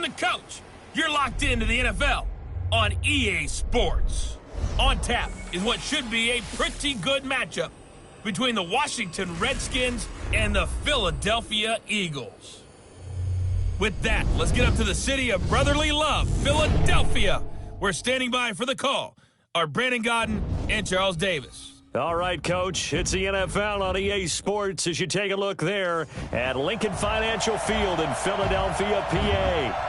I'm the coach. You're locked into the NFL on EA Sports. On tap is what should be a pretty good matchup between the Washington Redskins and the Philadelphia Eagles. With that, let's get up to the city of brotherly love, Philadelphia. We're standing by for the call are Brandon Godden and Charles Davis. All right, Coach, it's the NFL on EA Sports as you take a look there at Lincoln Financial Field in Philadelphia, PA.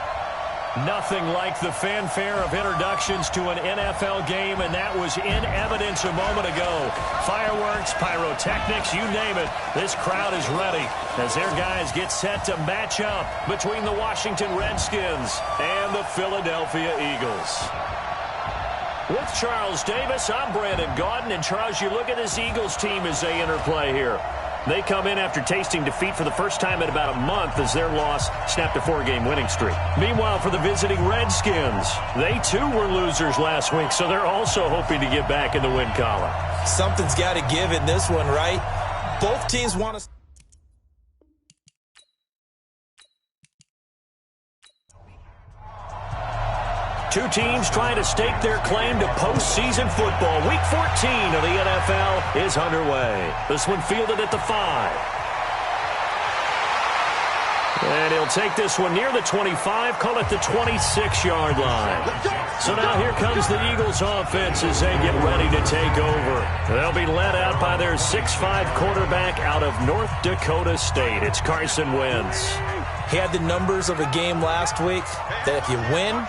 Nothing like the fanfare of introductions to an NFL game, and that was in evidence a moment ago. Fireworks, pyrotechnics, you name it. This crowd is ready as their guys get set to match up between the Washington Redskins and the Philadelphia Eagles. With Charles Davis, I'm Brandon Gaudin. And, Charles, you look at this Eagles team as they interplay here. They come in after tasting defeat for the first time in about a month as their loss snapped a 4-game winning streak. Meanwhile, for the visiting Redskins, they too were losers last week, so they're also hoping to get back in the win column. Something's got to give in this one, right? Both teams want to... Two teams trying to stake their claim to postseason football. Week 14 of the NFL is underway. This one fielded at the 5. And he'll take this one near the 25, call it the 26-yard line. So now here comes the Eagles offense as they get ready to take over. They'll be led out by their 6'5 quarterback out of North Dakota State. It's Carson Wentz. He had the numbers of a game last week that if you win,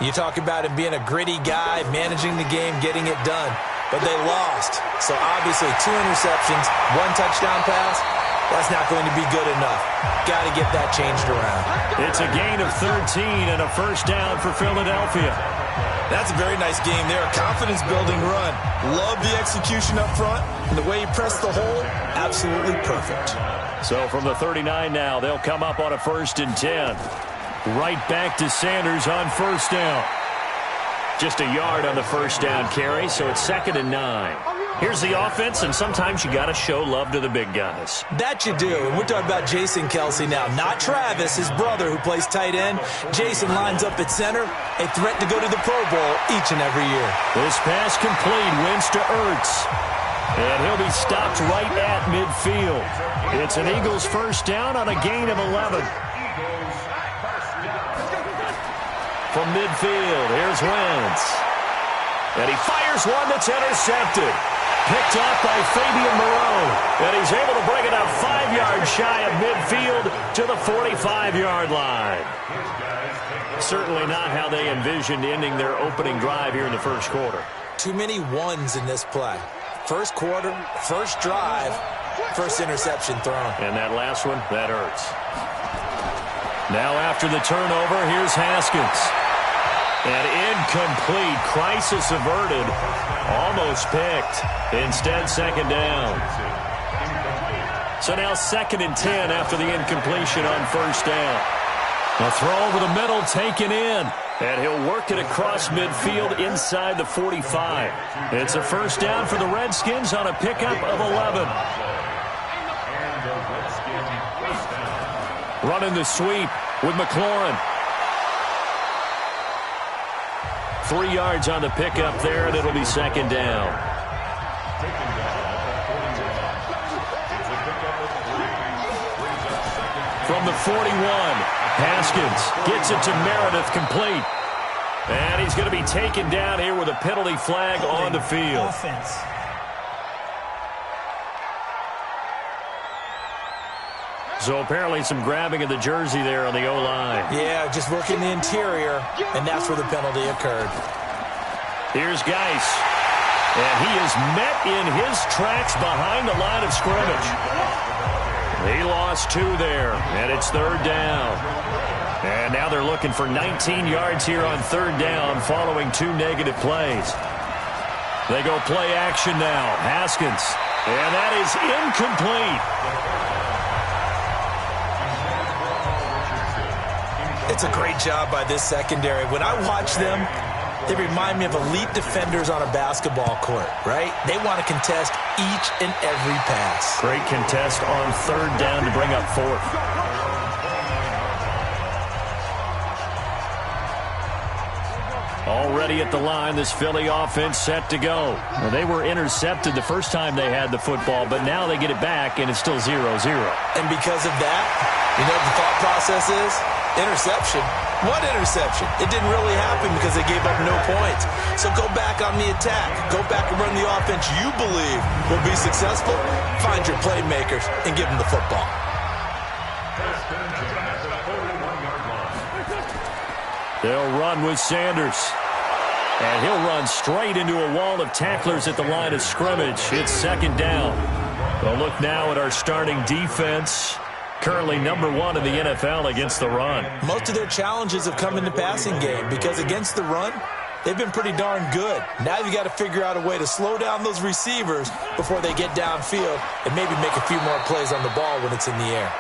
you talk about him being a gritty guy, managing the game, getting it done. But they lost. So obviously 2 interceptions, 1 touchdown pass, that's not going to be good enough. Got to get that changed around. It's a gain of 13 and a first down for Philadelphia. That's a very nice game there. Confidence-building run. Love the execution up front. And the way he pressed the hole, absolutely perfect. So from the 39 now, they'll come up on a 1st and 10. Right back to Sanders on first down. Just a yard on the first down carry, so it's 2nd and 9. Here's the offense, and sometimes you got to show love to the big guys. That you do. And we're talking about Jason Kelce now, not Travis, his brother, who plays tight end. Jason lines up at center, a threat to go to the Pro Bowl each and every year. This pass complete, wins to Ertz. And he'll be stopped right at midfield. It's an Eagles first down on a gain of 11. From midfield, here's Wentz. And he fires one that's intercepted. Picked off by Fabian Moreau. And he's able to bring it up 5 yards shy of midfield to the 45-yard line. Certainly not how they envisioned ending their opening drive here in the first quarter. Too many ones in this play. First quarter, first drive, first interception thrown. And that last one, that hurts. Now after the turnover, here's Haskins. And incomplete. Crisis averted. Almost picked. Instead, 2nd down. So now 2nd and 10 after the incompletion on first down. A throw over the middle taken in. And he'll work it across midfield inside the 45. It's a first down for the Redskins on a pickup of 11. Running the sweep with McLaurin. 3 yards on the pickup there, and it'll be 2nd down. From the 41, Haskins gets it to Meredith complete. And he's going to be taken down here with a penalty flag on the field. So apparently some grabbing of the jersey there on the O-line. Yeah, just working the interior, and that's where the penalty occurred. Here's Geis. And he is met in his tracks behind the line of scrimmage. He lost 2 there, and it's 3rd down. And now they're looking for 19 yards here on 3rd down following 2 negative plays. They go play action now. Haskins. And that is incomplete. It's a great job by this secondary. When I watch them, they remind me of elite defenders on a basketball court, right? They want to contest each and every pass. Great contest on 3rd down to bring up 4th. Already at the line, this Philly offense set to go. Now, they were intercepted the first time they had the football, but now they get it back, and it's still 0-0. And because of that, you know what the thought process is? Interception. What interception? It didn't really happen because they gave up no points. So go back on the attack. Go back and run the offense you believe will be successful. Find your playmakers and give them the football. They'll run with Sanders. And he'll run straight into a wall of tacklers at the line of scrimmage. It's second down. We'll look now at our starting defense. Currently number 1 in the NFL against the run. Most of their challenges have come in the passing game because against the run, they've been pretty darn good. Now you've got to figure out a way to slow down those receivers before they get downfield and maybe make a few more plays on the ball when it's in the air.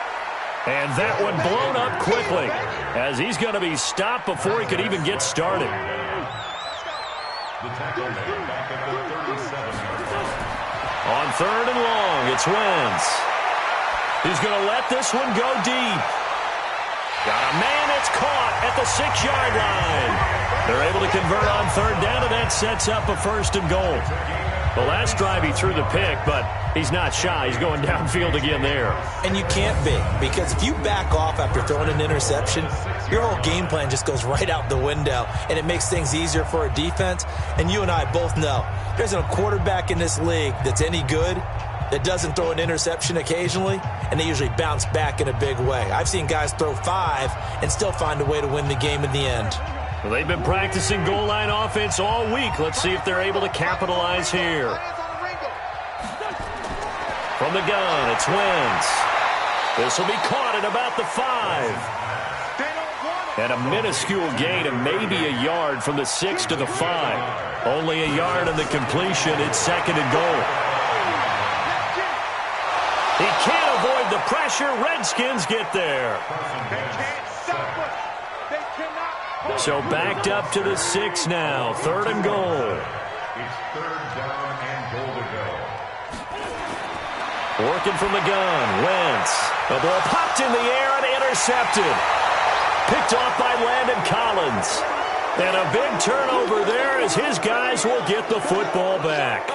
And that one blown up quickly as he's going to be stopped before he could even get started. On 3rd and long, it's Wentz. He's going to let this one go deep. Got a man that's caught at the 6-yard line. They're able to convert on 3rd down, and that sets up a 1st and goal. The last drive he threw the pick, but he's not shy. He's going downfield again there. And you can't be, because if you back off after throwing an interception, your whole game plan just goes right out the window, and it makes things easier for a defense. And you and I both know there's a quarterback in this league that's any good that doesn't throw an interception occasionally, and they usually bounce back in a big way. I've seen guys throw 5 and still find a way to win the game in the end. Well, they've been practicing goal line offense all week. Let's see if they're able to capitalize here. From the gun, it's Wentz. This will be caught at about the 5. And a minuscule gain of maybe a yard from the 6 to the 5. Only a yard on the completion. It's 2nd and goal. He can't avoid the pressure. Redskins get there. So backed up to the 6 now. 3rd and goal. It's 3rd down and goal to go. Working from the gun. Wentz. The ball popped in the air and intercepted. Picked off by Landon Collins. And a big turnover there as his guys will get the football back.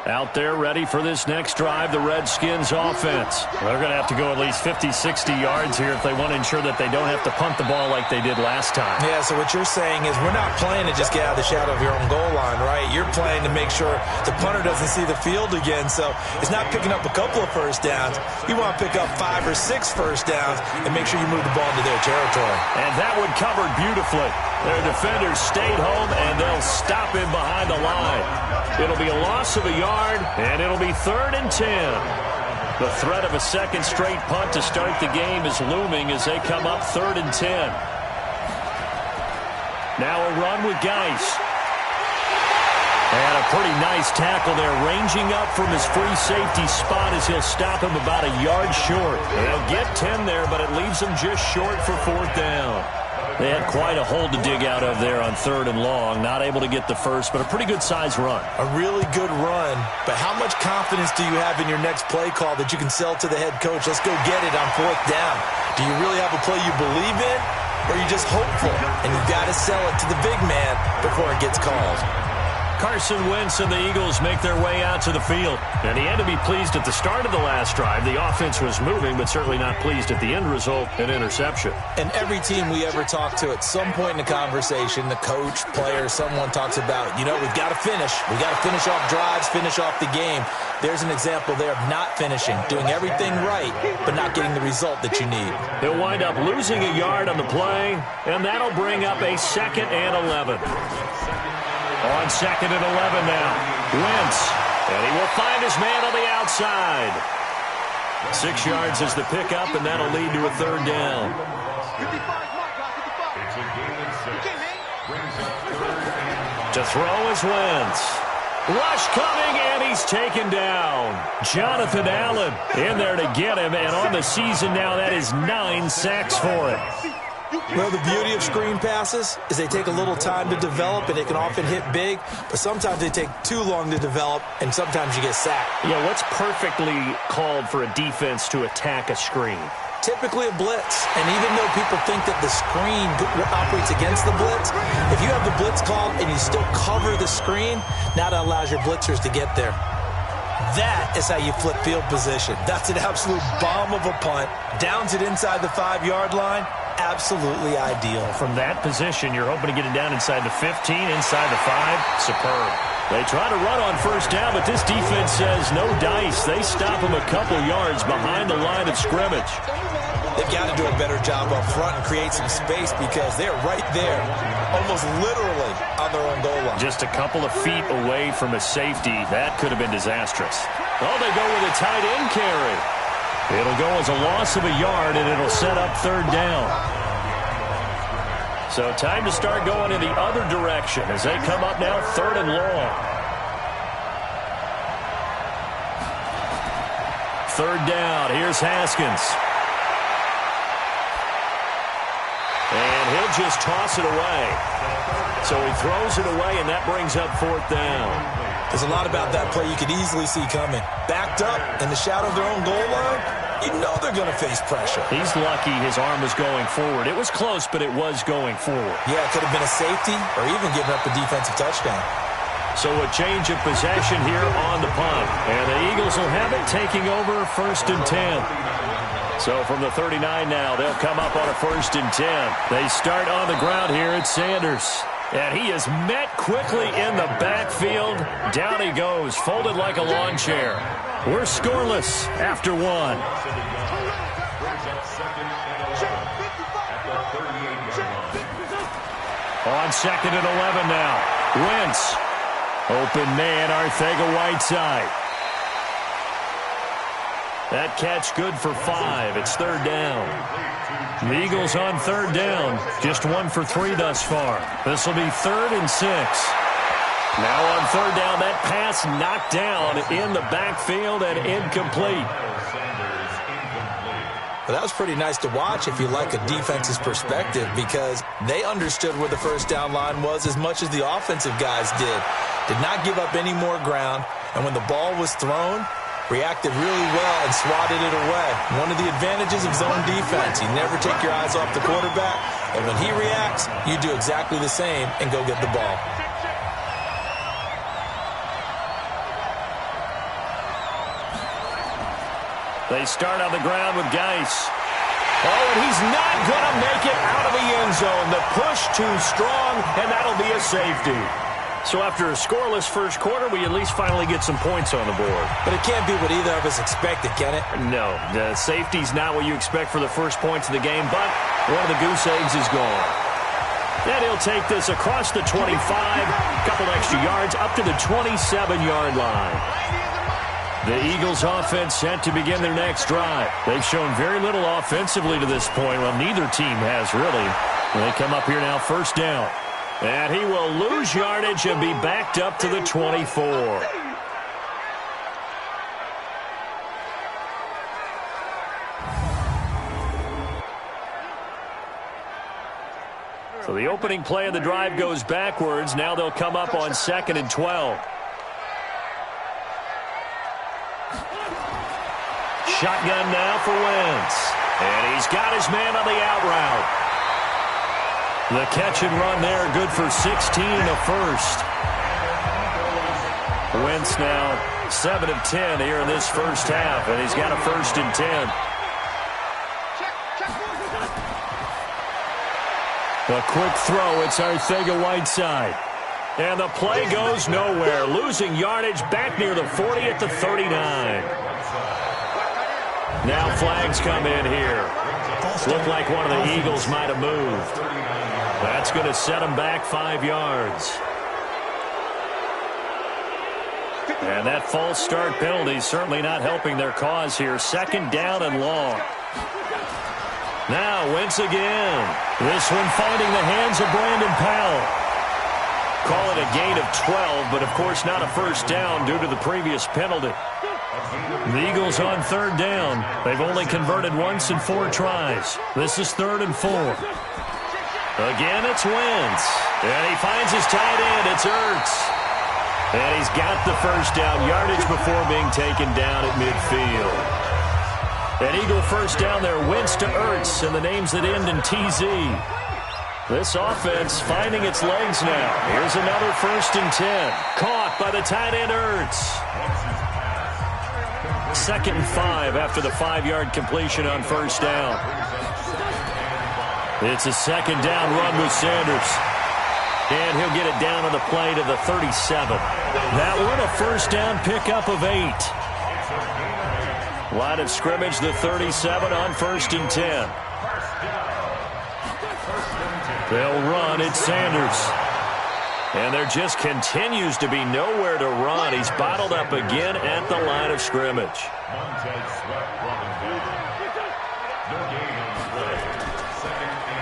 Out there ready for this next drive, the Redskins offense. They're going to have to go at least 50, 60 yards here if they want to ensure that they don't have to punt the ball like they did last time. Yeah, so what you're saying is we're not playing to just get out of the shadow of your own goal line, right? You're playing to make sure the punter doesn't see the field again. So it's not picking up a couple of first downs. You want to pick up 5 or 6 first downs and make sure you move the ball into their territory. And that one covered beautifully. Their defenders stayed home, and they'll stop him behind the line. It'll be a loss of a yard, and it'll be 3rd and 10. The threat of a second straight punt to start the game is looming as they come up 3rd and 10. Now a run with Geis. And a pretty nice tackle there, ranging up from his free safety spot as he'll stop him about a yard short. They'll get 10 there, but it leaves them just short for 4th down. They had quite a hole to dig out of there on 3rd and long. Not able to get the first, but a pretty good-sized run. A really good run, but how much confidence do you have in your next play call that you can sell to the head coach? Let's go get it on 4th down. Do you really have a play you believe in, or are you just hopeful? And you've got to sell it to the big man before it gets called. Carson Wentz and the Eagles make their way out to the field. And he had to be pleased at the start of the last drive. The offense was moving, but certainly not pleased at the end result, an interception. And every team we ever talk to at some point in the conversation, the coach, player, someone talks about, you know, we've got to finish. We've got to finish off drives, finish off the game. There's an example there of not finishing, doing everything right, but not getting the result that you need. He'll wind up losing a yard on the play, and that'll bring up a 2nd and 11. On 2nd and 11 now. Wentz. And he will find his man on the outside. 6 yards is the pickup, and that'll lead to a 3rd down. To throw is Wentz. Rush coming, and he's taken down. Jonathan Allen in there to get him, and on the season now, that is 9 sacks for him. Well, the beauty of screen passes is they take a little time to develop, and they can often hit big, but sometimes they take too long to develop, and sometimes you get sacked. Yeah, what's perfectly called for a defense to attack a screen? Typically a blitz, and even though people think that the screen operates against the blitz, if you have the blitz called and you still cover the screen, now that allows your blitzers to get there. That is how you flip field position. That's an absolute bomb of a punt. Downs it inside the 5-yard line. Absolutely ideal. From that position, you're hoping to get it down inside the 15, inside the 5. Superb. They try to run on first down, but this defense says no dice. They stop them a couple yards behind the line of scrimmage. They've got to do a better job up front and create some space because they're right there, almost literally on their own goal line. Just a couple of feet away from a safety. That could have been disastrous. Oh, they go with a tight end carry. It'll go as a loss of a yard, and it'll set up third down. So time to start going in the other direction as they come up now third and long. Third down. Here's Haskins. And he'll just toss it away. So he throws it away, and that brings up fourth down. There's a lot about that play you could easily see coming. Backed up in the shadow of their own goal line, you know they're going to face pressure. He's lucky his arm was going forward. It was close, but it was going forward. Yeah, it could have been a safety or even giving up a defensive touchdown. So a change of possession here on the punt. And the Eagles will have it taking over first and 10. So from the 39 now, they'll come up on a first and 10. They start on the ground here at Sanders. And he is met quickly in the backfield. Down he goes, folded like a lawn chair. We're scoreless after one. On second and 11 now. Wentz. Open man, Arcega-Whiteside. That catch good for 5. It's third down. The Eagles on third down. Just 1 for 3 thus far. This will be third and 6. Now on third down, that pass knocked down in the backfield and incomplete. Well, that was pretty nice to watch if you like a defense's perspective because they understood where the first down line was as much as the offensive guys did. Did not give up any more ground, and when the ball was thrown, reacted really well and swatted it away. One of the advantages of zone defense, you never take your eyes off the quarterback, and when he reacts, you do exactly the same and go get the ball. They start on the ground with Geis. Oh, and he's not going to make it out of the end zone. The push too strong, and that'll be a safety. So after a scoreless first quarter, we at least finally get some points on the board. But it can't be what either of us expected, can it? No, the safety's not what you expect for the first points of the game, but one of the goose eggs is gone. And he'll take this across the 25, a couple extra yards, up to the 27-yard line. The Eagles offense set to begin their next drive. They've shown very little offensively to this point. Well, neither team has really. They come up here now first down. And he will lose yardage and be backed up to the 24. So the opening play of the drive goes backwards. Now they'll come up on second and 12. Shotgun now for Wentz. And he's got his man on the out route. The catch and run there, good for 16 and a first. Wentz now 7 of 10 here in this first half, and he's got a first and 10. A quick throw, it's Arcega-Whiteside. And the play goes nowhere, losing yardage back near the 40 at the 39. Now flags come in here. Looked like one of the Eagles might have moved. That's going to set them back 5 yards. And that false start penalty certainly not helping their cause here. Second down and long. Now Wentz again. This one finding the hands of Brandon Powell. Call it a gain of 12, but of course not a first down due to the previous penalty. The Eagles on third down. They've only converted once in 4 tries. This is 3rd and 4. Again, it's Wentz. And he finds his tight end. It's Ertz. And he's got the first down yardage before being taken down at midfield. An Eagle first down there. Wentz to Ertz, and the names that end in TZ. This offense finding its legs now. Here's another 1st and 10. Caught by the tight end Ertz. 2nd and 5 after the 5-yard completion on first down. It's a 2nd down run with Sanders. And he'll get it down on the play to the 37. That one a first down pickup of 8. Line of scrimmage, the 37 on 1st and 10. They'll run. It's Sanders. And there just continues to be nowhere to run. He's bottled up again at the line of scrimmage.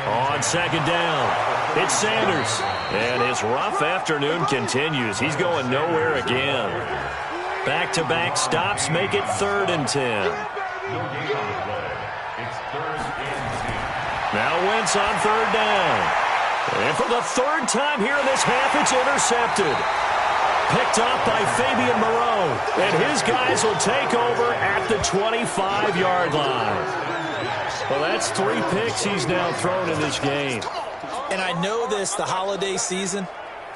On 2nd down, it's Sanders. And his rough afternoon continues. He's going nowhere again. Back-to-back stops make it 3rd and 10. Now Wentz on 3rd down. And for the 3rd time here in this half, it's intercepted. Picked off by Fabian Moreau. And his guys will take over at the 25-yard line. Well, that's 3 picks he's now thrown in this game. And I know this, the holiday season,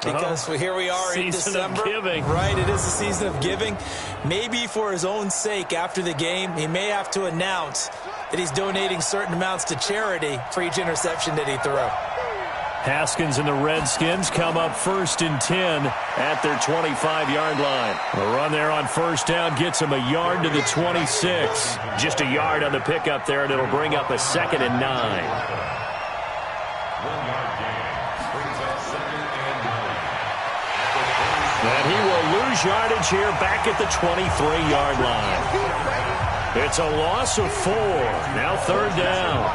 because here we are in December. Season of giving. Right, it is the season of giving. Maybe for his own sake after the game, he may have to announce that he's donating certain amounts to charity for each interception that he threw. Haskins and the Redskins come up 1st and 10 at their 25-yard line. A run there on first down gets him a yard to the 26. Just a yard on the pickup there, and it'll bring up a 2nd and 9. And he will lose yardage here back at the 23-yard line. It's a loss of 4. Now 3rd down.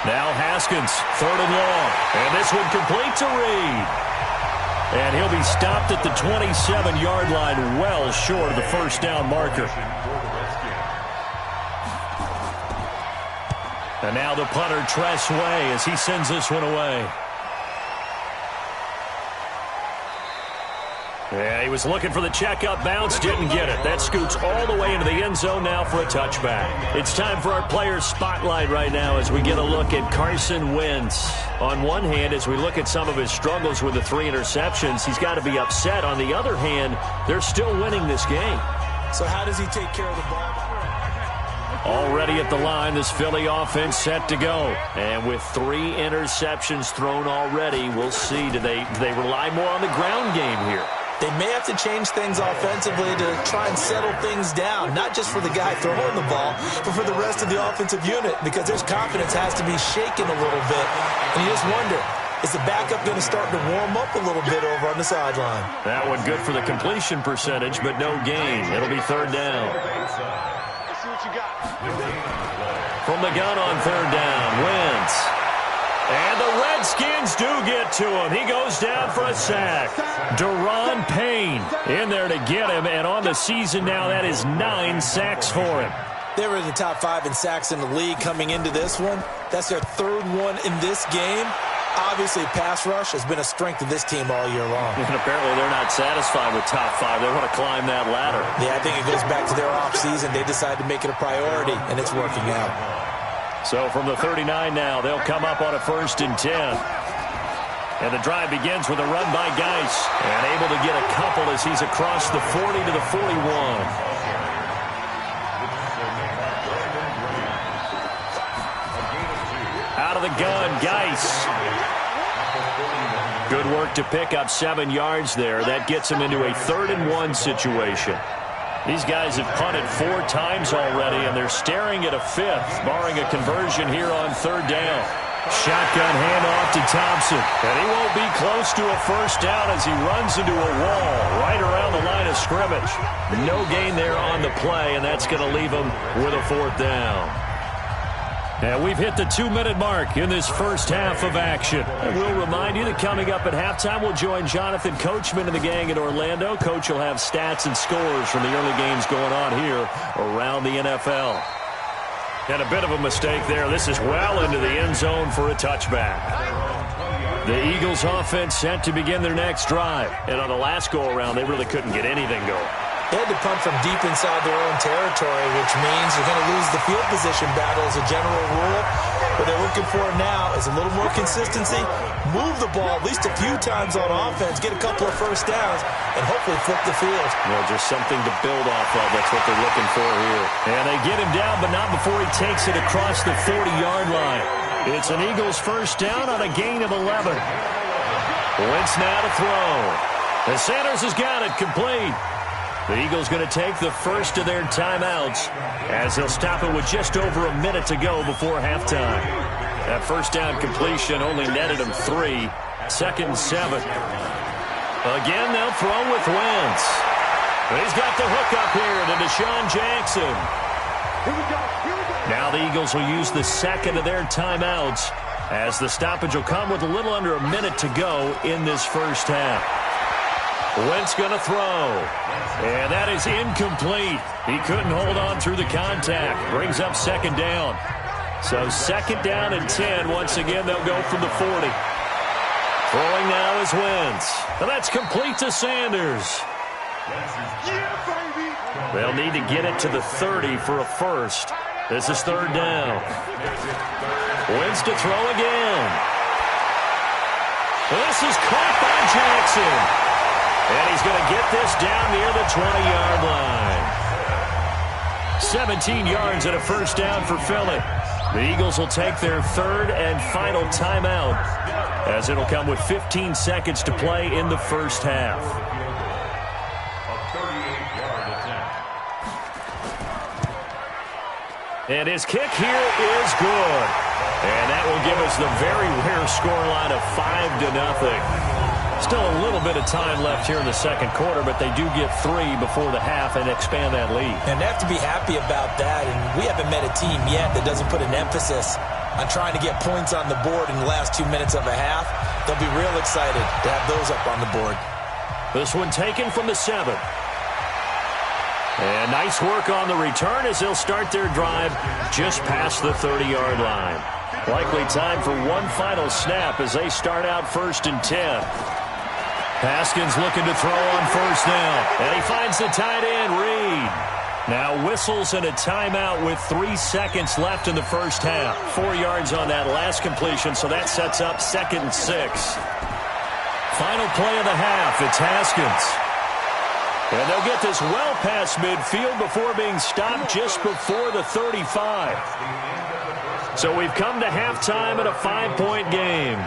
Now Haskins, 3rd and long. And this one complete to Reed. And he'll be stopped at the 27-yard line, well short of the first down marker. And now the punter, Tress Way, as he sends this one away. Yeah, he was looking for the checkup bounce, didn't get it. That scoots all the way into the end zone now for a touchback. It's time for our players' spotlight right now as we get a look at Carson Wentz. On one hand, as we look at some of his struggles with the 3 interceptions, he's got to be upset. On the other hand, they're still winning this game. So how does he take care of the ball? Already at the line, this Philly offense set to go. And with 3 interceptions thrown already, we'll see. Do they rely more on the ground game here? They may have to change things offensively to try and settle things down, not just for the guy throwing the ball, but for the rest of the offensive unit, because their confidence has to be shaken a little bit. And you just wonder, is the backup going to start to warm up a little bit over on the sideline? That one good for the completion percentage, but no gain. It'll be 3rd down. From the gun on 3rd down, Wentz. And the Redskins do get to him. He goes down for a sack. Deron Payne in there to get him. And on the season now, that is 9 sacks for him. They were in the top 5 in sacks in the league coming into this one. That's their 3rd one in this game. Obviously, pass rush has been a strength of this team all year long. And apparently they're not satisfied with top 5. They want to climb that ladder. Yeah, I think it goes back to their offseason. They decided to make it a priority, and it's working out. So from the 39 now, they'll come up on a 1st and 10. And the drive begins with a run by Geis. And able to get a couple as he's across the 40 to the 41. Out of the gun, Geis. Good work to pick up 7 yards there. That gets him into a 3rd and 1 situation. These guys have punted 4 times already, and they're staring at a 5th, barring a conversion here on 3rd down. Shotgun handoff to Thompson. And he won't be close to a first down as he runs into a wall right around the line of scrimmage. No gain there on the play, and that's going to leave him with a 4th down. And we've hit the 2-minute mark in this first half of action. And we'll remind you that coming up at halftime, we'll join Jonathan Coachman and the gang in Orlando. Coach will have stats and scores from the early games going on here around the NFL. And a bit of a mistake there. This is well into the end zone for a touchback. The Eagles offense set to begin their next drive. And on the last go-around, they really couldn't get anything going. They had to punt from deep inside their own territory, which means you're going to lose the field position battle as a general rule. What they're looking for now is a little more consistency, move the ball at least a few times on offense, get a couple of first downs, and hopefully flip the field. Well, just something to build off of. That's what they're looking for here. And they get him down, but not before he takes it across the 40-yard line. It's an Eagles first down on a gain of 11. Wentz now to throw. And Sanders has got it complete. The Eagles going to take the first of their timeouts as they'll stop it with just over a minute to go before halftime. That first down completion only netted them 3. 2nd and 7. Again, they'll throw with Wentz. He's got the hook up here to Deshaun Jackson. Now the Eagles will use the second of their timeouts as the stoppage will come with a little under a minute to go in this first half. Wentz going to throw. And that is incomplete. He couldn't hold on through the contact. Brings up 2nd down. So 2nd down and 10. Once again, they'll go from the 40. Throwing now is Wentz. And that's complete to Sanders. They'll need to get it to the 30 for a first. This is 3rd down. Wentz to throw again. This is caught by Jackson. And he's going to get this down near the 20-yard line. 17 yards and a first down for Philly. The Eagles will take their 3rd and final timeout as it'll come with 15 seconds to play in the first half. And his kick here is good. And that will give us the very rare scoreline of 5-0. Still a little bit of time left here in the second quarter, but they do get 3 before the half and expand that lead. And they have to be happy about that. And we haven't met a team yet that doesn't put an emphasis on trying to get points on the board in the last 2 minutes of a half. They'll be real excited to have those up on the board. This one taken from the 7. And nice work on the return as they'll start their drive just past the 30-yard line. Likely time for one final snap as they start out 1st and 10. Haskins looking to throw on 1st down. And he finds the tight end, Reed. Now whistles and a timeout with 3 seconds left in the first half. 4 yards on that last completion, so that sets up 2nd and 6. Final play of the half, it's Haskins. And they'll get this well past midfield before being stopped just before the 35. So we've come to halftime at a 5-point game.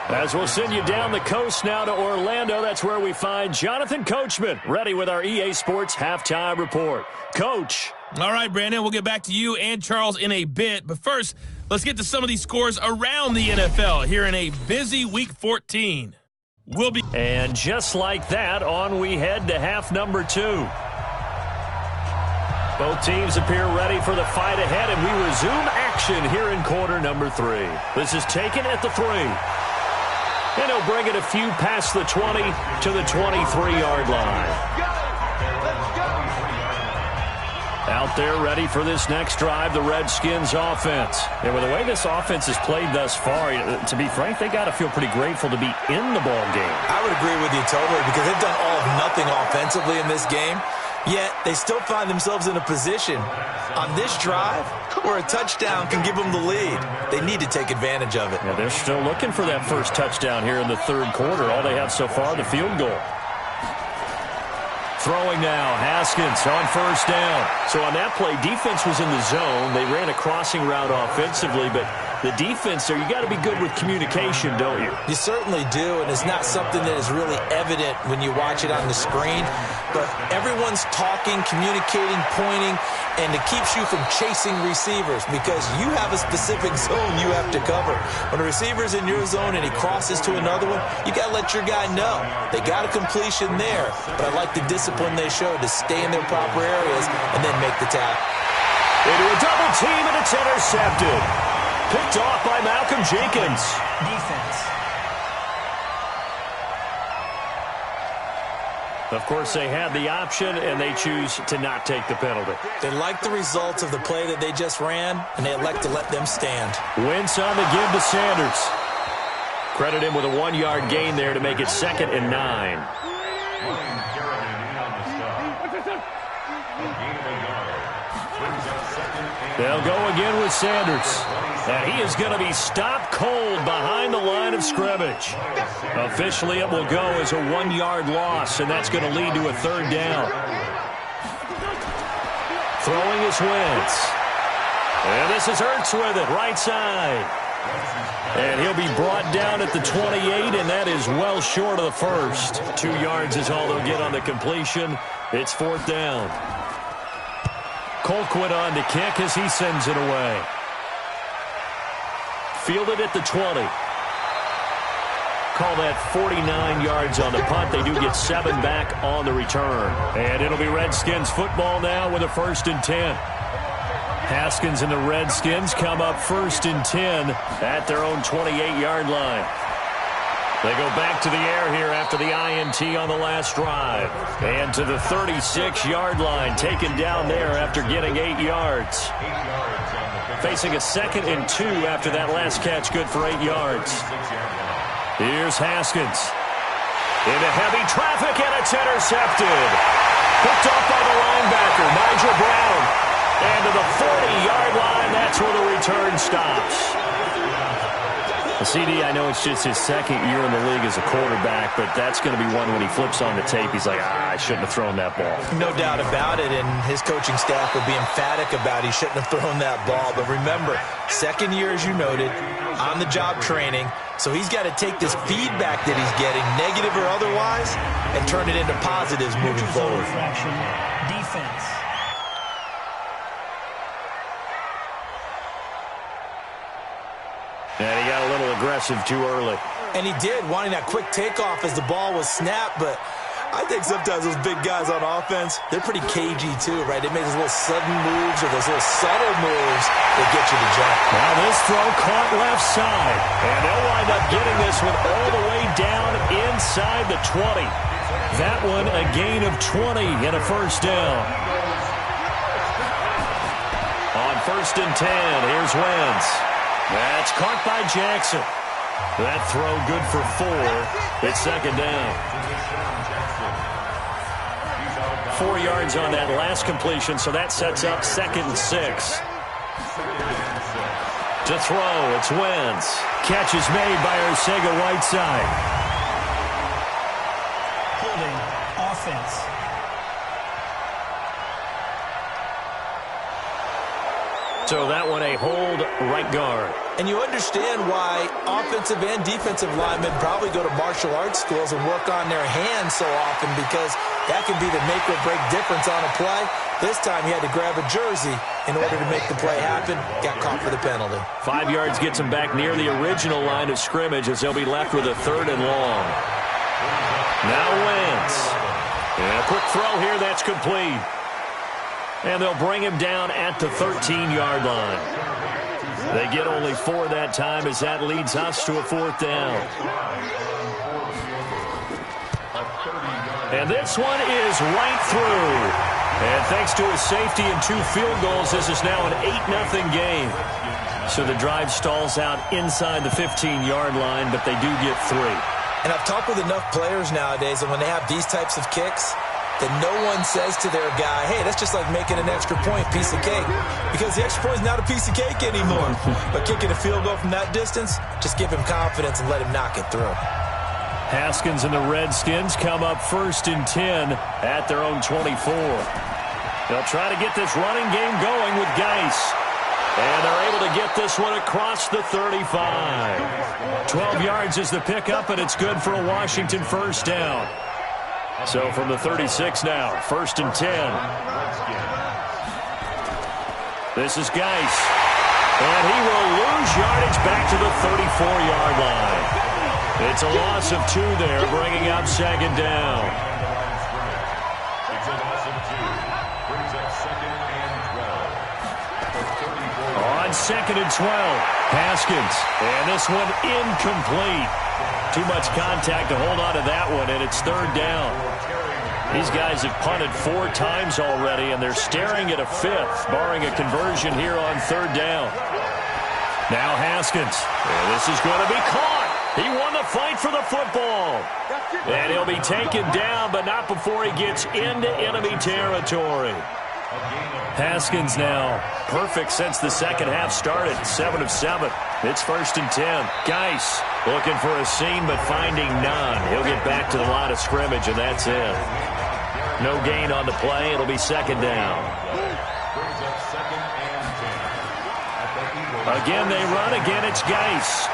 As we'll send you down the coast now to Orlando, that's where we find Jonathan Coachman ready with our EA Sports Halftime Report. Coach. All right, Brandon, we'll get back to you and Charles in a bit. But first, let's get to some of these scores around the NFL here in a busy Week 14. And just like that, on we head to half number 2. Both teams appear ready for the fight ahead, and we resume action here in quarter number 3. This is taken at the 3. And he'll bring it a few past the 20 to the 23-yard line. Out there ready for this next drive, the Redskins offense. And with the way this offense has played thus far, to be frank, they got to feel pretty grateful to be in the ball game. I would agree with you totally because they've done all of nothing offensively in this game. Yet they still find themselves in a position on this drive where a touchdown can give them the lead. They need to take advantage of it. Yeah, they're still looking for that first touchdown here in the 3rd quarter. All they have so far, the field goal. Throwing now, Haskins on 1st down. So on that play, defense was in the zone. They ran a crossing route offensively, but the defense there, you got to be good with communication, don't you? You certainly do, and it's not something that is really evident when you watch it on the screen. But everyone's talking, communicating, pointing, and it keeps you from chasing receivers because you have a specific zone you have to cover. When a receiver's in your zone and he crosses to another one, you got to let your guy know. They got a completion there, but I like the discipline they showed to stay in their proper areas and then make the tackle. Into a double team, and it's intercepted. Picked off by Malcolm Jenkins. Defense. Of course, they had the option, and they choose to not take the penalty. They like the results of the play that they just ran, and they elect to let them stand. Wentz on the give to Sanders. Credit him with a 1-yard gain there to make it 2nd and 9. They'll go again with Sanders. And he is going to be stopped cold behind the line of scrimmage. Officially, it will go as a 1-yard loss, and that's going to lead to a 3rd down. Throwing is Wentz. And this is Ertz with it, right side. And he'll be brought down at the 28, and that is well short of the first. 2 yards is all they'll get on the completion. It's 4th down. Colquitt on to kick as he sends it away. Fielded at the 20. Call that 49 yards on the punt. They do get 7 back on the return. And it'll be Redskins football now with a 1st and 10. Haskins and the Redskins come up 1st and 10 at their own 28-yard line. They go back to the air here after the INT on the last drive. And to the 36-yard line, taken down there after getting 8 yards. Facing a 2nd and 2 after that last catch, good for 8 yards. Here's Haskins. Into heavy traffic, and it's intercepted. Picked off by the linebacker, Nigel Brown. And to the 40-yard line, that's where the return stops. CD, I know it's just his 2nd year in the league as a quarterback, but that's going to be one when he flips on the tape. He's like, I shouldn't have thrown that ball. No doubt about it, and his coaching staff will be emphatic about he shouldn't have thrown that ball. But remember, 2nd year, as you noted, on-the-job training, so he's got to take this feedback that he's getting, negative or otherwise, and turn it into positives moving forward. Defense. And he got a little aggressive too early. And he did, wanting that quick takeoff as the ball was snapped. But I think sometimes those big guys on offense, they're pretty cagey too, right? They make those little sudden moves or those little subtle moves that get you to jump. Now this throw caught left side. And they'll wind up getting this one all the way down inside the 20. That one a gain of 20 and a 1st down. On 1st and 10, here's Wentz. That's caught by Jackson. That throw good for 4. It's 2nd down. 4 yards on that last completion, so that sets up 2nd and 6. To throw, it's Wentz. Catch is made by Arcega right side. Holding offense. So that one a hold right guard. And you understand why offensive and defensive linemen probably go to martial arts schools and work on their hands so often, because that can be the make or break difference on a play. This time he had to grab a jersey in order to make the play happen. Got caught for the penalty. 5 yards gets him back near the original line of scrimmage as they'll be left with a 3rd and long. Now Wentz. And a quick throw here, that's complete. And they'll bring him down at the 13-yard line. They get only 4 that time as that leads us to a 4th down. And this one is right through. And thanks to his safety and 2 field goals, this is now an 8-0 game. So the drive stalls out inside the 15-yard line, but they do get 3. And I've talked with enough players nowadays that when they have these types of kicks, that no one says to their guy, hey, that's just like making an extra point, piece of cake. Because the extra point is not a piece of cake anymore. But kicking a field goal from that distance, just give him confidence and let him knock it through. Haskins and the Redskins come up 1st and 10 at their own 24. They'll try to get this running game going with Geis. And they're able to get this one across the 35. 12 yards is the pickup, and it's good for a Washington 1st down. So from the 36 now, 1st and 10. This is Geis. And he will lose yardage back to the 34-yard line. It's a loss of 2 there, bringing up 2nd down. On 2nd and 12, Haskins. And this one incomplete. Too much contact to hold on to that one, and it's 3rd down. These guys have punted 4 times already, and they're staring at a 5th, barring a conversion here on 3rd down. Now Haskins. And this is going to be caught. He won the fight for the football. And he'll be taken down, but not before he gets into enemy territory. Haskins now perfect since the second half started. 7 of 7. It's 1st and 10. Geis looking for a seam, but finding none. He'll get back to the line of scrimmage, and that's it. No gain on the play. It'll be 2nd down. Again, they run. Again, it's Geis.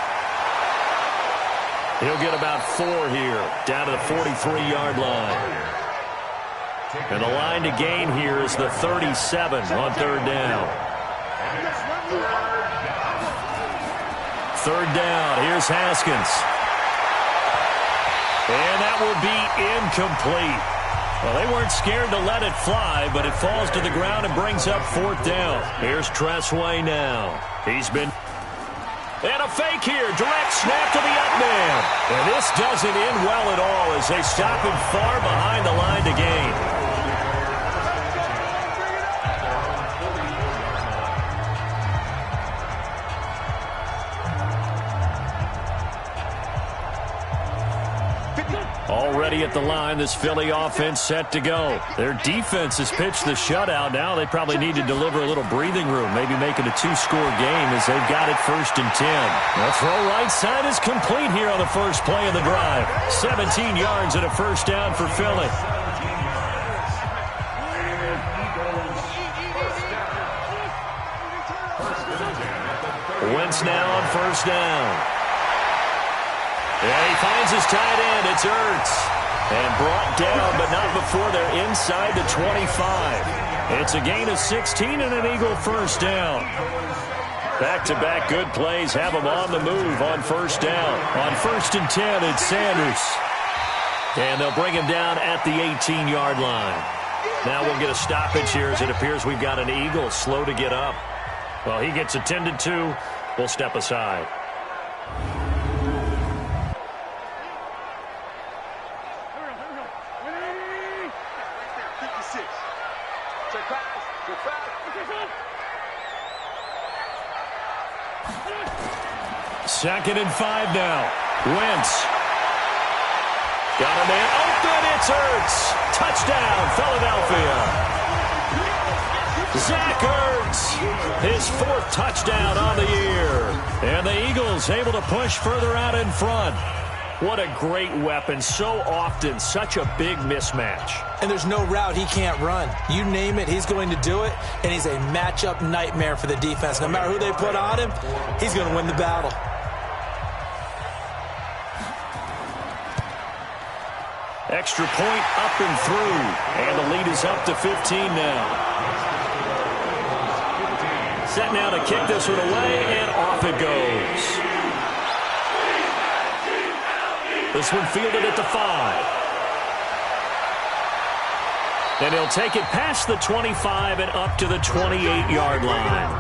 He'll get about 4 here, down to the 43-yard line. And the line to gain here is the 37 on 3rd down. 3rd down. Here's Haskins. And that will be incomplete. Well, they weren't scared to let it fly, but it falls to the ground and brings up 4th down. Here's Tressway now. He's been... And a fake here. Direct snap to the up man. And this doesn't end well at all as they stop him far behind the line to gain. Already at the line, this Philly offense set to go. Their defense has pitched the shutout. Now they probably need to deliver a little breathing room, maybe make it a 2-score game as they've got it 1st and 10. The throw right side is complete here on the first play of the drive. 17 yards and a 1st down for Philly. Wentz now on 1st down. Yeah, he finds his tight end. It's Ertz. And brought down, but not before they're inside the 25. It's a gain of 16 and an Eagle 1st down. Back-to-back good plays have them on the move on 1st down. On 1st and 10, it's Sanders. And they'll bring him down at the 18-yard line. Now we'll get a stoppage here as it appears we've got an Eagle slow to get up. Well, he gets attended to. We'll step aside. Second and 5 now. Wentz. Got a man open. It's Ertz. Touchdown, Philadelphia. Zach Ertz. His 4th touchdown on the year. And the Eagles able to push further out in front. What a great weapon. So often, such a big mismatch. And there's no route he can't run. You name it, he's going to do it. And he's a matchup nightmare for the defense. No matter who they put on him, he's going to win the battle. Extra point up and through. And the lead is up to 15 now. Set now to kick this one away, and off it goes. This one fielded at the 5. And he'll take it past the 25 and up to the 28-yard line.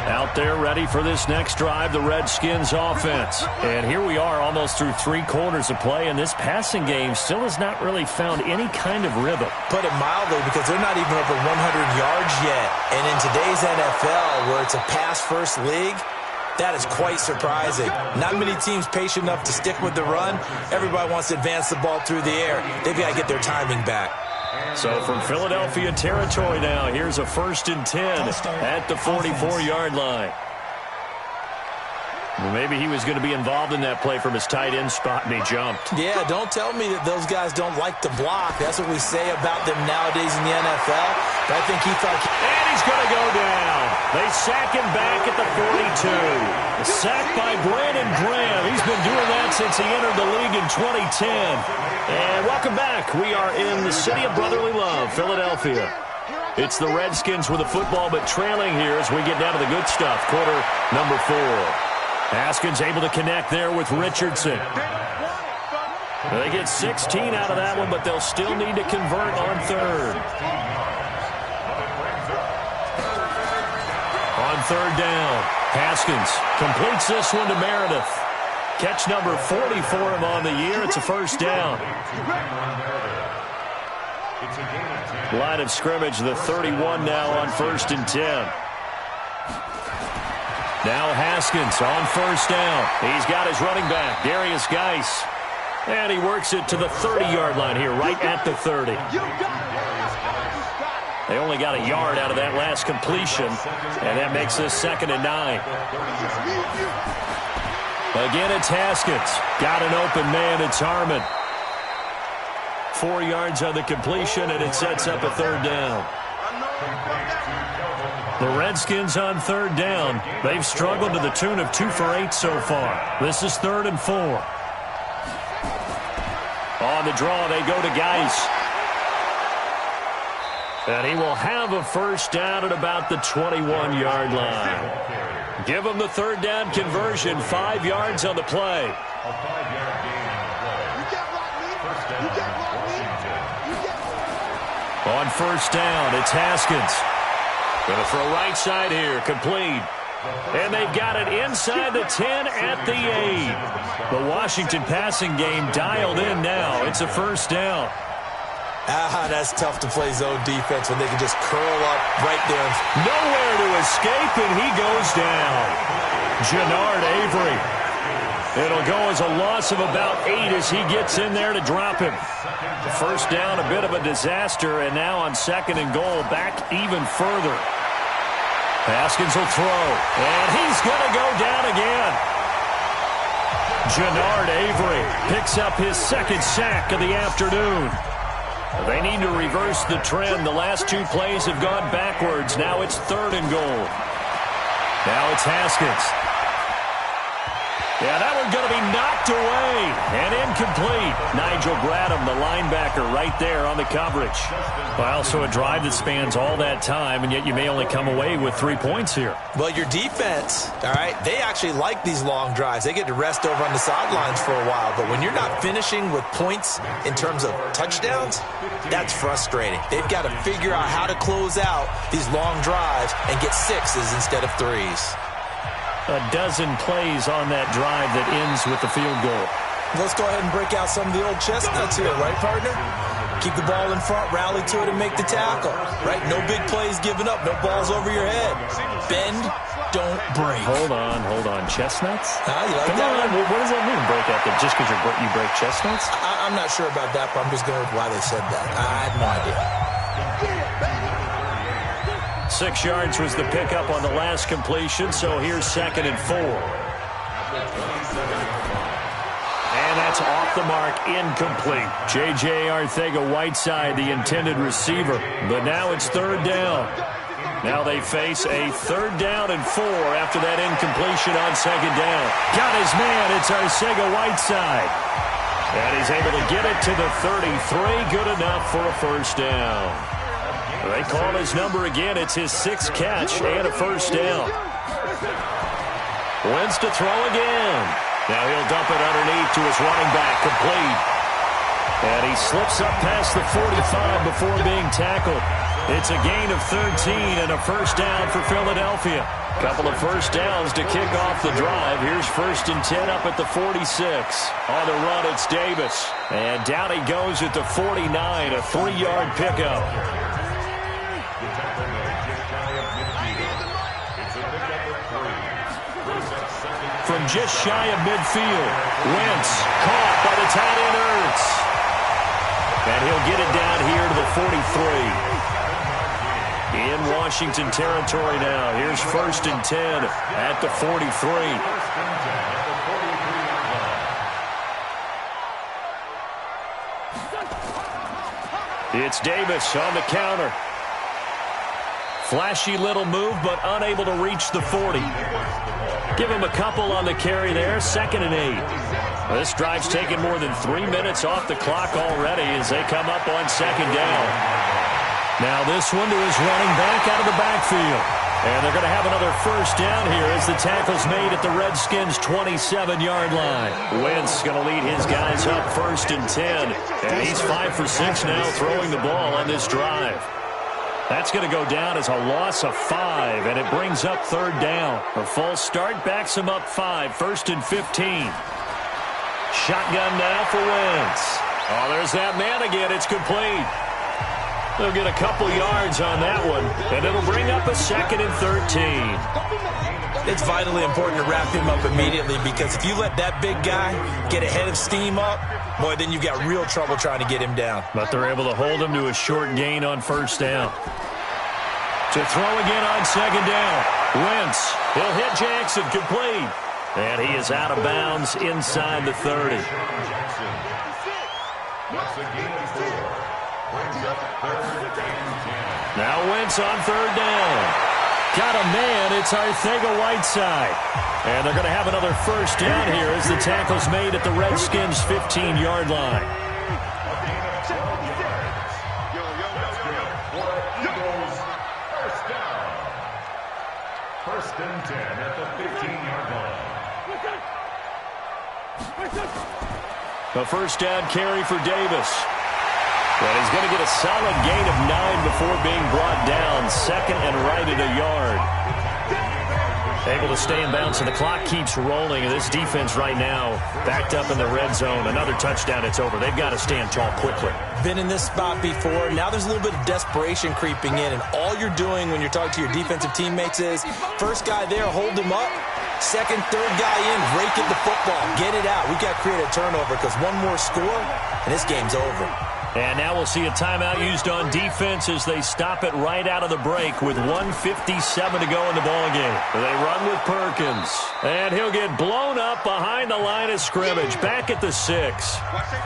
Out there ready for this next drive, the Redskins offense. And here we are almost through 3 quarters of play, and this passing game still has not really found any kind of rhythm. Put it mildly, because they're not even over 100 yards yet. And in today's NFL, where it's a pass-first league, that is quite surprising. Not many teams patient enough to stick with the run. Everybody wants to advance the ball through the air. They've got to get their timing back. So from Philadelphia territory now, here's a 1st and 10 at the 44-yard line. Well, maybe he was going to be involved in that play from his tight end spot, and he jumped. Yeah, don't tell me that those guys don't like to block. That's what we say about them nowadays in the NFL. But I think he thought... And he's going to go down. They sack him back at the 42. A sack by Brandon Graham. He's been doing that since he entered the league in 2010. And welcome back. We are in the city of brotherly love, Philadelphia. It's the Redskins with the football, but trailing here as we get down to the good stuff. Quarter number 4. Haskins able to connect there with Richardson. They get 16 out of that one, but they'll still need to convert on 3rd. On 3rd down, Haskins completes this one to Meredith. Catch number 40 for him on the year. It's a first down. Line of scrimmage, the 31 now on 1st and 10. Now Haskins on first down. He's got his running back, Darius Geis. And he works it to the 30-yard line here, right at the 30. They only got a yard out of that last completion, and that makes this 2nd and 9. Again, it's Haskins. Got an open man. It's Harmon. 4 yards on the completion, and it sets up a 3rd down. The Redskins on 3rd down. They've struggled to the tune of 2 for 8 so far. This is 3rd and 4. On the draw, they go to Geis. And he will have a first down at about the 21-yard line. Give him the 3rd down conversion, 5 yards on the play. A 5-yard gain on the play. First down, Washington. On first down, it's Haskins. Going to throw right side here, complete. And they've got it inside the 10 at the 8. The Washington passing game dialed in now. It's a first down. That's tough to play zone defense when they can just curl up right there. Nowhere to escape, and he goes down. Jannard Avery. It'll go as a loss of about 8 as he gets in there to drop him. The first down, a bit of a disaster, and now on 2nd and goal, back even further. Haskins will throw, and he's going to go down again. Jannard Avery picks up his 2nd sack of the afternoon. They need to reverse the trend. The last 2 plays have gone backwards. Now it's 3rd and goal. Now it's Haskins. Yeah, that one's going to be knocked away and incomplete. Nigel Bradham, the linebacker, right there on the coverage. Well, so a drive that spans all that time, and yet you may only come away with 3 points here. Well, your defense, all right, they actually like these long drives. They get to rest over on the sidelines for a while. But when you're not finishing with points in terms of touchdowns, that's frustrating. They've got to figure out how to close out these long drives and get 6s instead of 3s. A dozen plays on that drive that ends with the field goal. Let's go ahead and break out some of the old chestnuts here, right, partner? Keep the ball in front, rally to it, and make the tackle, right? No big plays given up, no balls over your head. Bend, don't break. Hold on. Chestnuts? You like Come that? on, what does that mean, break out? Just because you break chestnuts? I'm not sure about that, but I'm just going with why they said that. I have no idea. 6 yards was the pickup on the last completion, so here's 2nd and 4. And that's off the mark, incomplete. J.J. Arcega-Whiteside, the intended receiver. But now it's 3rd down. Now they face a 3rd down and 4 after that incompletion on 2nd down. Got his man, it's Arcega-Whiteside. And he's able to get it to the 33, good enough for a first down. They call his number again. It's his 6th catch and a first down. Wentz to throw again. Now he'll dump it underneath to his running back, complete. And he slips up past the 45 before being tackled. It's a gain of 13 and a first down for Philadelphia. Couple of first downs to kick off the drive. Here's 1st and 10 up at the 46. On the run, it's Davis. And down he goes at the 49, a 3-yard pickup. From just shy of midfield, Wentz caught by the tight end Ertz. And he'll get it down here to the 43. In Washington territory now. Here's 1st and 10 at the 43. It's Davis on the counter. Flashy little move, but unable to reach the 40. Give him a couple on the carry there, 2nd and 8. This drive's taken more than 3 minutes off the clock already as they come up on 2nd down. Now this one to his running back out of the backfield. And they're going to have another first down here as the tackle's made at the Redskins' 27-yard line. Wentz going to lead his guys up 1st and 10. And he's 5 for 6 now throwing the ball on this drive. That's going to go down as a loss of 5, and it brings up 3rd down. A false start backs him up 5, 1st and 15. Shotgun now for Wentz. Oh, there's that man again. It's complete. They'll get a couple yards on that one, and it'll bring up a 2nd and 13. It's vitally important to wrap him up immediately, because if you let that big guy get ahead of steam up, boy, then you've got real trouble trying to get him down. But they're able to hold him to a short gain on 1st down. To throw again on 2nd down. Wentz, he'll hit Jackson, complete. And he is out of bounds inside the 30. Now Wentz on 3rd down. Got a man, it's Arcega-Whiteside. And they're going to have another 1st down here as the tackle's made at the Redskins' 15-yard line. First and 10 at the 15-yard line. A 1st down carry for Davis. But he's going to get a solid gain of 9 before being brought down. 2nd and right at a yard. Able to stay in bounds, and the clock keeps rolling. And this defense right now backed up in the red zone. Another touchdown, it's over. They've got to stand tall quickly. Been in this spot before. Now there's a little bit of desperation creeping in, and all you're doing when you're talking to your defensive teammates is, first guy there, hold him up. 2nd, 3rd guy in, rake at the football. Get it out. We've got to create a turnover, because one more score, and this game's over. And now we'll see a timeout used on defense as they stop it right out of the break with 1:57 to go in the ballgame. They run with Perkins. And he'll get blown up behind the line of scrimmage, back at the 6.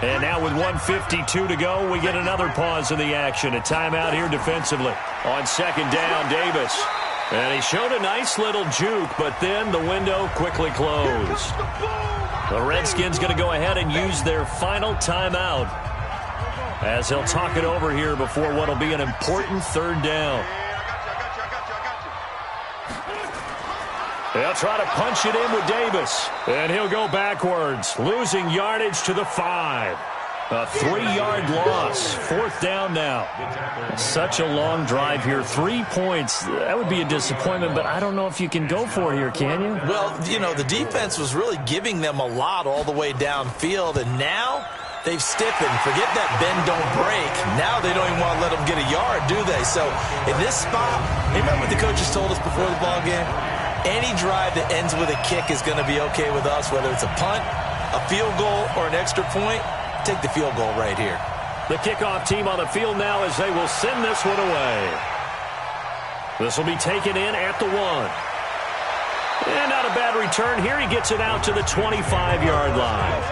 And now with 1:52 to go, we get another pause in the action. A timeout here defensively. On 2nd down, Davis. And he showed a nice little juke, but then the window quickly closed. The Redskins going to go ahead and use their final timeout, as he'll talk it over here before what will be an important 3rd down. They'll try to punch it in with Davis. And he'll go backwards, losing yardage to the 5. A 3-yard loss. 4th down now. Such a long drive here. 3 points. That would be a disappointment, but I don't know if you can go for it here, can you? Well, you know, the defense was really giving them a lot all the way downfield, and now they've stiffened. Forget that bend, don't break. Now they don't even want to let them get a yard, do they? So in this spot, remember what the coaches told us before the ball game? Any drive that ends with a kick is going to be okay with us, whether it's a punt, a field goal, or an extra point. Take the field goal right here. The kickoff team on the field now as they will send this one away. This will be taken in at the 1. And not a bad return here. He gets it out to the 25-yard line.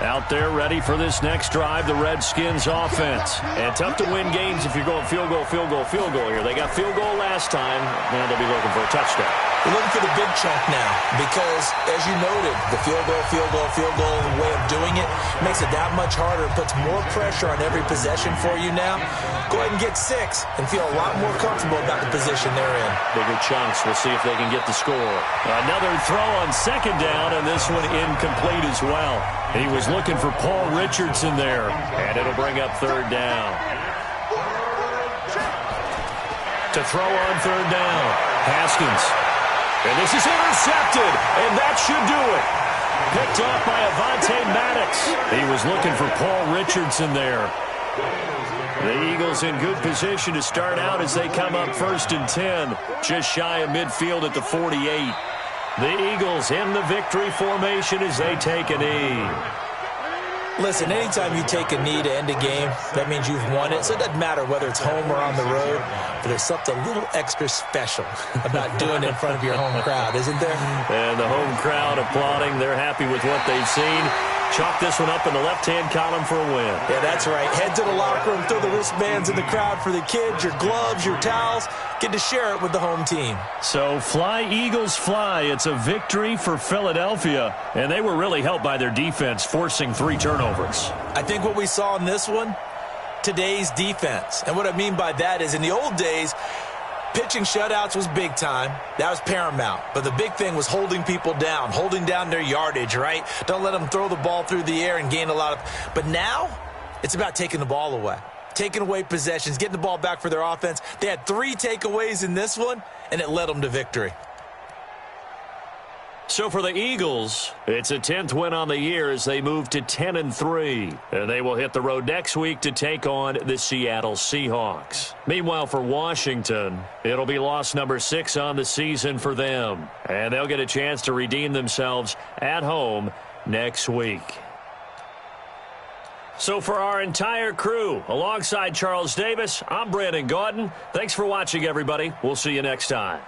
Out there ready for this next drive, the Redskins offense. And tough to win games if you're going field goal, field goal, field goal here. They got field goal last time. Now they'll be looking for a touchdown. They're looking for the big chunk now because, as you noted, the field goal, way of doing it makes it that much harder and puts more pressure on every possession for you now. Go ahead and get 6 and feel a lot more comfortable about the position they're in. Bigger chunks. We'll see if they can get the score. Another throw on 2nd down, and this one incomplete as well. He was looking for Paul Richardson there, and it'll bring up 3rd down. To throw on 3rd down, Haskins. And this is intercepted, and that should do it. Picked off by Avonte Maddox. He was looking for Paul Richardson there. The Eagles in good position to start out as they come up 1st and 10, just shy of midfield at the 48. The Eagles in the victory formation as they take a knee. Listen, anytime you take a knee to end a game, that means you've won it. So it doesn't matter whether it's home or on the road, but there's something a little extra special about doing it in front of your home crowd, isn't there? And the home crowd applauding. They're happy with what they've seen. Chalk this one up in the left-hand column for a win. Yeah, that's right. Head to the locker room, throw the wristbands in the crowd for the kids, your gloves, your towels. Get to share it with the home team. So fly, Eagles, fly. It's a victory for Philadelphia, and they were really helped by their defense, forcing 3 turnovers. I think what we saw in this one, today's defense. And what I mean by that is in the old days, pitching shutouts was big time. That was paramount. But the big thing was holding people down, holding down their yardage, right? Don't let them throw the ball through the air and gain a lot of. But now it's about taking the ball away, taking away possessions, getting the ball back for their offense. They had 3 takeaways in this one, and it led them to victory. So for the Eagles, it's a 10th win on the year as they move to 10-3. And they will hit the road next week to take on the Seattle Seahawks. Meanwhile, for Washington, it'll be loss number 6 on the season for them. And they'll get a chance to redeem themselves at home next week. So for our entire crew, alongside Charles Davis, I'm Brandon Gaudin. Thanks for watching, everybody. We'll see you next time.